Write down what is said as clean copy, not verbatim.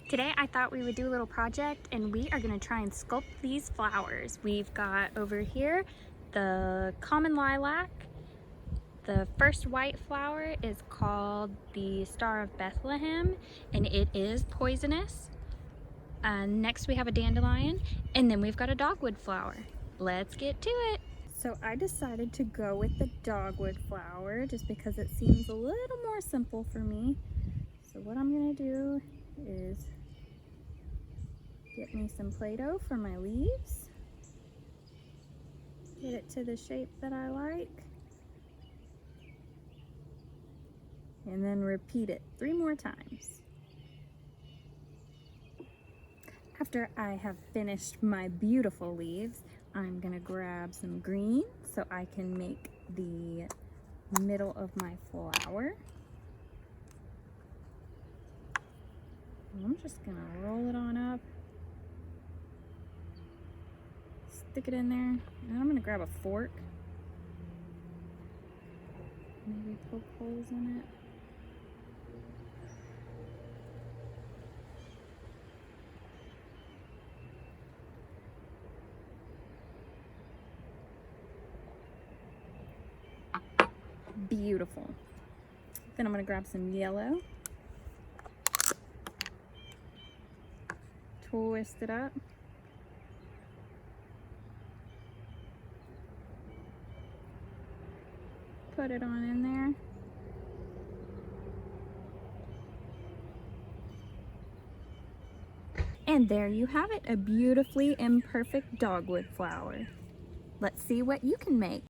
Today I thought we would do a little project and we are going to try and sculpt these flowers. We've got over here the common lilac. The first white flower is called the Star of Bethlehem and it is poisonous. Next we have a dandelion, and then we've got a dogwood flower. Let's get to it. So I decided to go with the dogwood flower just because it seems a little more simple for me. So what I'm gonna do is get me some Play-Doh for my leaves. Get it to the shape that I like. And then repeat it 3 more times. After I have finished my beautiful leaves, I'm gonna grab some green so I can make the middle of my flower. I'm just gonna roll it on up, stick it in there, and I'm gonna grab a fork, maybe poke holes in it. Beautiful. Then I'm going to grab some yellow, twist it up, put it on in there, and there you have it, a beautifully imperfect dogwood flower. Let's see what you can make.